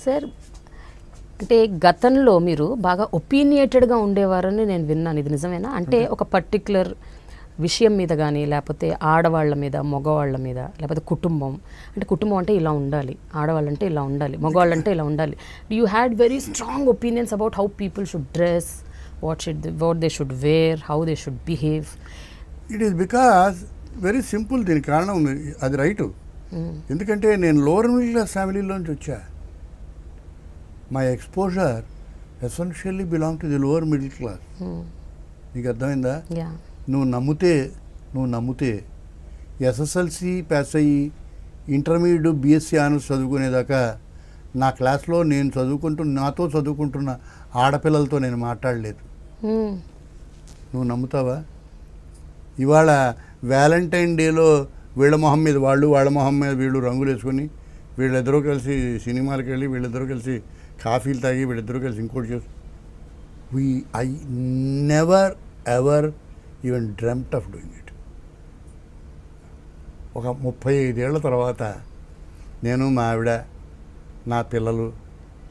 Sir, అంటే గతంలో మీరు బాగా ఒపీనియేటెడ్గా ఉండేవారని నేను విన్నాను, ఇది నిజమేనా? అంటే ఒక పర్టిక్యులర్ విషయం మీద కానీ, లేకపోతే ఆడవాళ్ళ మీద, మగవాళ్ళ మీద, లేకపోతే కుటుంబం అంటే కుటుంబం అంటే ఇలా ఉండాలి, ఆడవాళ్ళంటే ఇలా ఉండాలి, మగవాళ్ళంటే ఇలా ఉండాలి. You had very strong opinions about how people should dress, what they should wear, how they should behave. It is because very simple. దీనికి కారణం అది రైటు. ఎందుకంటే నేను లోవర్ మిడిల్ క్లాస్ ఫ్యామిలీలోంచి వచ్చా. My exposure essentially belong to the lower middle class. నీకు అర్థమైందా? నువ్వు నమ్మితే ఎస్ఎస్ఎల్సి పాస్ అయ్యి ఇంటర్మీడియట్ బీఎస్సీ ఆనర్స్ చదువుకునేదాకా నా క్లాస్లో నాతో చదువుకుంటున్న ఆడపిల్లలతో నేను మాట్లాడలేదు. నువ్వు నమ్ముతావా? ఇవాళ వ్యాలంటైన్ డేలో వీళ్ళ మొహం మీద వాళ్ళు, వాళ్ళ మొహం మీద వీళ్ళు రంగులు వేసుకొని వీళ్ళిద్దరూ కలిసి సినిమాలకు వెళ్ళి, వీళ్ళిద్దరూ కలిసి కాఫీలు తాగి, వీళ్ళిద్దరూ కలిసి ఇంకోటి చేసి I never ever even dreamt of doing it. ఒక 35 ఏళ్ల తర్వాత నేను, మా ఆవిడ, నా పిల్లలు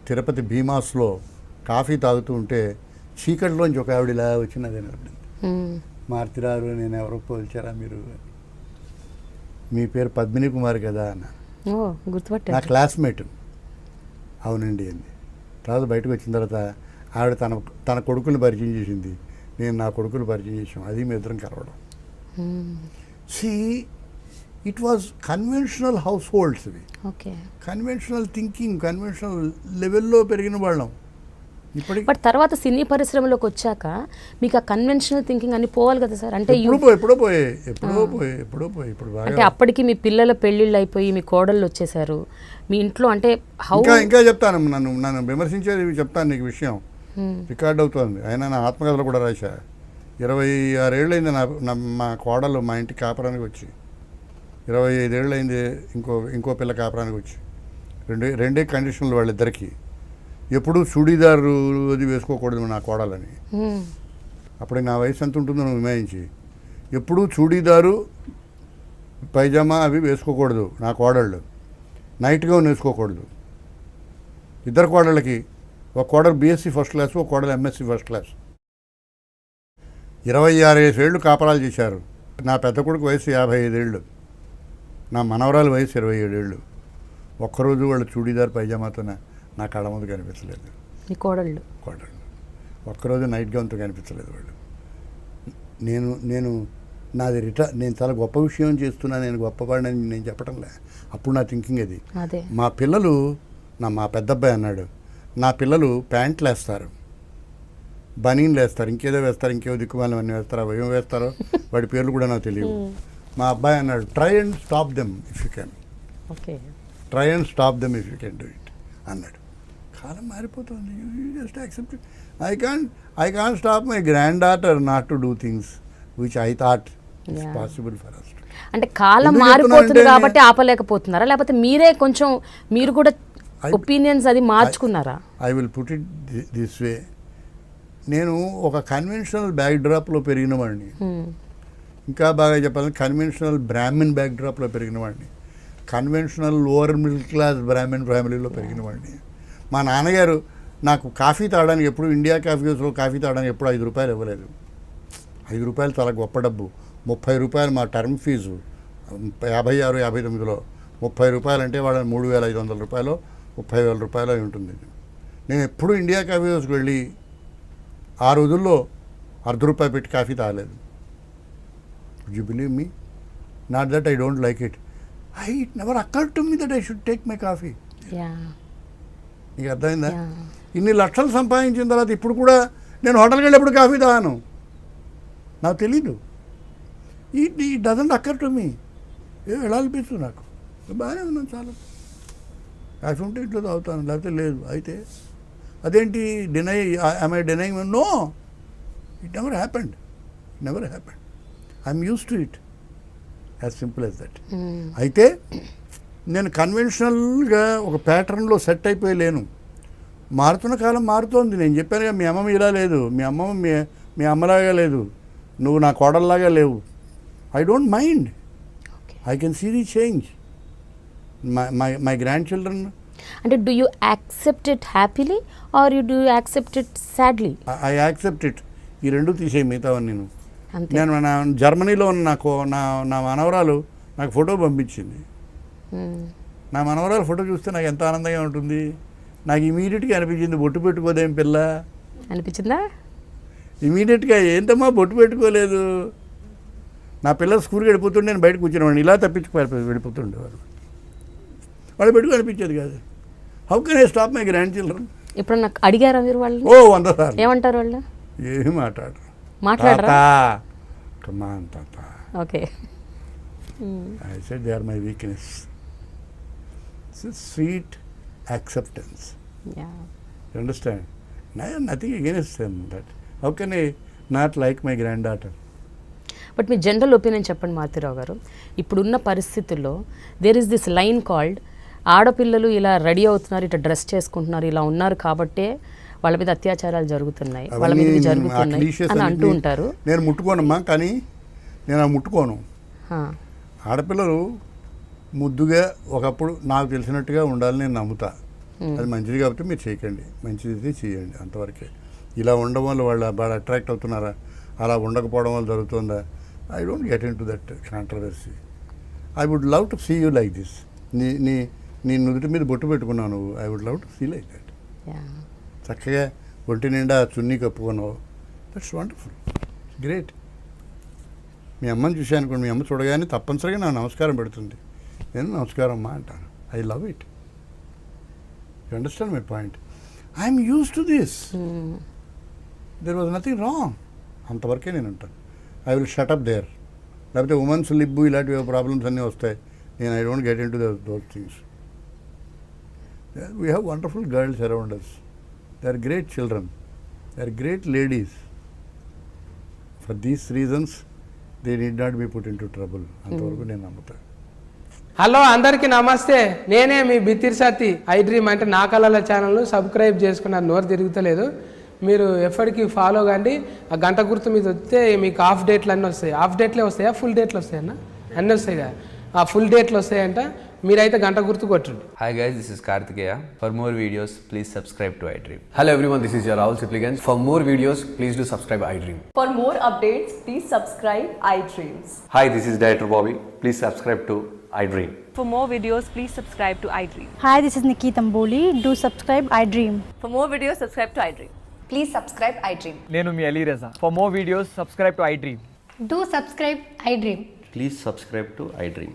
తిరుపతి భీమాస్లో కాఫీ తాగుతూ ఉంటే చీకటిలోంచి ఒక ఆవిడ ఇలా వచ్చినది అనిపించింది. మార్తిరారు, నేను ఎవరో పోల్చారా మీరు? మీ పేరు పద్మిని కుమార్ కదా అన్న. నా క్లాస్మేట్. అవునండి అంది. తర్వాత బయటకు వచ్చిన తర్వాత ఆవిడ తన కొడుకుని పరిచయం చేసింది, నేను నా కొడుకుని పరిచయం చేసాం. అది మీ ఇద్దరం కలవడం. See it was conventional house holds. ఇవి కన్వెన్షనల్ థింకింగ్, కన్వెన్షనల్ లెవెల్లో పెరిగిన వాళ్ళం. బట్ తర్వాత సినీ పరిశ్రమలోకి వచ్చాక మీకు ఆ కన్వెన్షనల్ థింకింగ్ అన్ని పోవాలి కదా సార్? అంటే ఎప్పుడో పోయి ఇప్పుడు అంటే అప్పటికి మీ పిల్లల పెళ్ళిళ్ళు అయిపోయి మీ కోడళ్ళు వచ్చేసారు మీ ఇంట్లో. అంటే ఇంకా చెప్తాను, నన్ను విమర్శించేది చెప్తాను నీకు విషయం. రికార్డ్ అవుతుంది. అయినా నా ఆత్మకథలు కూడా రాశా. 26 ఏళ్ళైంది మా కోడలు మా ఇంటికి కాపురానికి వచ్చి. 25 ఏళ్ళైంది ఇంకో పిల్ల కాపురానికి వచ్చి. రెండే కండిషన్లు వాళ్ళిద్దరికి. ఎప్పుడు చూడీదారు అది వేసుకోకూడదు నా కోడలని. అప్పుడు నా వయసు ఎంత ఉంటుందో నువ్వు విమాయించి. ఎప్పుడూ చూడీదారు, పైజామా అవి వేసుకోకూడదు నా కోడళ్ళు. నైట్ గౌన్ వేసుకోకూడదు. ఇద్దరు కోడళ్ళకి, ఒక కోడలు బీఎస్సీ ఫస్ట్ క్లాసు, ఒక కోడలు ఎంఎస్సీ ఫస్ట్ క్లాస్. 26 ఏళ్ళు కాపరాలు చేశారు. నా పెద్ద కొడుకు వయసు 55 ఏళ్ళు, నా మనవరాలు వయసు 27 ఏళ్ళు. ఒక్కరోజు వాళ్ళు చూడీదారు పైజామాతో నా కళ్ళ ముందు కనిపించలేదు. కోడళ్ళు ఒక్కరోజు నైట్ గౌన్తో కనిపించలేదు వాళ్ళు. నాది నేను చాలా గొప్ప విషయం చేస్తున్నా, నేను గొప్పవాడిని నేను చెప్పటంలే. అప్పుడు నా థింకింగ్ అది. మా పిల్లలు, మా పెద్ద అబ్బాయి అన్నాడు, నా పిల్లలు ప్యాంట్లు వేస్తారు, బనీన్లు వేస్తారు, ఇంకేదో వేస్తారు, ఇంకేదో దిక్కుమాలం అన్నీ వేస్తారు. అవి ఏం వేస్తారో వాడి పేర్లు కూడా నాకు తెలియదు. మా అబ్బాయి అన్నాడు, try and stop them if you can, try and stop them if you can do it అన్నాడు. కాలం మారిపోతుంది. You just accept. I can't stop my granddaughter not to do things which I thought it's possible for us. అంటే కాలం మారిపోతుంది కాబట్టి ఆపలేకపోతున్నారా, లేకపోతే మీరు కూడా ఒపీనియన్స్ అది మార్చుకున్నారా? I will put it this way. నేను ఒక కన్వెన్షనల్ బ్యాక్ డ్రాప్లో పెరిగిన వాడిని. ఇంకా బాగా చెప్పాలంటే కన్వెన్షనల్ బ్రాహ్మిన్ బ్యాక్ డ్రాప్లో పెరిగిన వాడిని. Conventional lower middle class Brahmin ఫ్యామిలీలో పెరిగిన వాడిని. మా నాన్నగారు నాకు కాఫీ తాగడానికి ఎప్పుడు, ఇండియా కాఫీ హౌస్లో కాఫీ తాగడానికి ఎప్పుడు 5 రూపాయలు ఇవ్వలేదు. 5 రూపాయలు చాలా గొప్ప డబ్బు. 30 రూపాయలు మా టర్మ్ ఫీజు 56, 59లో 30 రూపాయలు అంటే వాళ్ళ 3,500 రూపాయలు, 30,000 రూపాయలు అయి ఉంటుంది. నేను ఎప్పుడు ఇండియా కాఫీ హౌస్కి వెళ్ళి ఆ రోజుల్లో ₹1 పెట్టి కాఫీ తాగలేదు. You believe me? Not that I don't like it. It never occurred to me that I should take my coffee. నీకు అర్థమైందా? ఇన్ని లక్షలు సంపాదించిన తర్వాత ఇప్పుడు కూడా నేను హోటల్కి వెళ్ళి ఎప్పుడు కాఫీ తాగాను, నాకు తెలీదు. It doesn't occur to me. వెళ్ళాలనిపిస్తుంది నాకు. బాగానే ఉన్నాను, చాలా కాఫీ ఉంటే ఇంట్లో తాగుతాను, లేకపోతే లేదు. అయితే అదేంటి I denying? No, it never happened. I'm use to it, as simple as that. అయితే నేను కన్వెన్షనల్గా ఒక ప్యాటర్న్లో సెట్ అయిపోయి లేను. మారుతున్న కాలం మారుతోంది. నేను చెప్పాను, మీ అమ్మమ్మ ఇలా లేదు, మీ అమ్మమ్మ మీ అమ్మలాగా లేదు, నువ్వు నా కోడల్లాగా లేవు I don't mind. Okay. I can see the change. My grandchildren, అంటే do you accept it happily or you do accept it sadly? I accept it. ఈ రెండు తీసేయి మిగతావన్నీ నేను. అంతే. నేను నా జర్మనీలో ఉన్న నా మనవరాలు నాకు ఫోటో పంపించింది. నా మనవరాలు ఫోటో చూస్తే నాకు ఎంత ఆనందంగా ఉంటుంది. నాకు ఇమీడియట్గా అనిపించింది బొట్టు పెట్టుకోదేం పిల్ల అనిపించిందా? ఇమీడియట్గా ఏంటమ్మా బొట్టు పెట్టుకోలేదు. నా పిల్లలు స్కూల్కి వెళ్ళిపోతుండే నేను బయటకు కూర్చునేవాడిని, ఇలా వెళ్ళిపోతుండేవారు. వాళ్ళు పెట్టుకు అనిపించేది కాదు. How can I stop my grand children? ఇప్పుడు నాకు అడిగారా మీరు వాళ్ళు? 100 సార్లు. ఏమంటారు వాళ్ళు? ఏమి మాట్లాడరు. మాట్లాడరా? కమాన్ తాత. Okay. I said they are my weakness. It's a sweet acceptance. Yeah. You understand? I have nothing against them. But how can I not like my granddaughter? But మీ జనరల్ ఒపీనియన్ చెప్పండి మారుతిరావు గారు. ఇప్పుడున్న పరిస్థితుల్లో there is this line called ఆడపిల్లలు ఇలా ready అవుతున్నారు, ఇట్లా dress చేసుకుంటున్నారు, ఇలా ఉన్నారు కాబట్టే వాళ్ళ మీద అత్యాచారాలు జరుగుతున్నాయి, వాళ్ళ మీద ఇవి జరుగుతున్నాయి అని అంటూ ఉంటారు. నేను ముట్టుకోనమ్మా, కానీ నేను అవి ముట్టుకోను. హా. ఆడపిల్లలు ముద్దుగా ఒకప్పుడు నాకు తెలిసినట్టుగా ఉండాలని నేను నమ్ముతా. అది మంచిది కాబట్టి మీరు చేయకండి, మంచిది చేయండి, అంతవరకే. ఇలా ఉండడం వల్ల వాళ్ళు బాగా అట్రాక్ట్ అవుతున్నారా, అలా ఉండకపోవడం వల్ల జరుగుతుందా? I don't get in to that controversy. I would love to see you like this. నీ నుదుటి మీద బొట్టు పెట్టుకున్నావు నువ్వు. I would love to see like that. Yeah. చక్కగా ఒంటి నిండా చున్నీ కప్పుకున్నావు. That's wonderful, great. మీ అమ్మని చూశానుకోండి, మీ అమ్మ చూడగానే తప్పనిసరిగా నాకు నమస్కారం పెడుతుంది. నేను నమస్కారం అమ్మా అంటాను. I love it. You understand my point? I'm use to this. There was nothing wrong. అంతవరకే నేను ఉంటాను. I will shut up there. లేకపోతే ఉమెన్స్ లిబ్బు ఇలాంటివి ప్రాబ్లమ్స్ అన్నీ వస్తాయి. నేను I don't get in to those things. We have wonderful girls around us. They are great children. They are great ladies. For these reasons they need not be put in to trouble. అంతవరకు నేను నమ్ముతాను. Hello అందరికీ నమస్తే. నేనే మీ బిత్తిరి Satti. I dream అంటే నా కళల ఛానల్ను సబ్స్క్రైబ్ చేసుకున్నారు. నోరు తిరుగుతలేదు. మీరు ఎప్పటికీ ఫాలో కండి. ఆ గంట గుర్తు మీద వస్తే మీకు హాఫ్ డేట్లు అన్నీ వస్తాయి. హాఫ్ డేట్లే వస్తాయా, ఫుల్ డేట్లు వస్తాయన్న? అన్నీ వస్తాయి కదా. ఆ ఫుల్ డేట్లు వస్తాయంట. మీరైతే గంట గుర్తు కొట్టండి. Hi guys, this is Kartikeya. For more videos, please subscribe to iDream. Hello everyone, this is your Rahul Sipligans. For more videos, please do subscribe iDream. For more updates, please subscribe iDreams. Hi, this is Director Bobby. Please subscribe to iDream. For more videos, please subscribe to iDream. Hi, this is Nikki Tamboli. Do subscribe iDream. For more videos, subscribe to iDream. Please subscribe iDream. నేను మీ అలీ రజా. For more videos, subscribe to iDream. Do subscribe iDream. Please subscribe to iDream.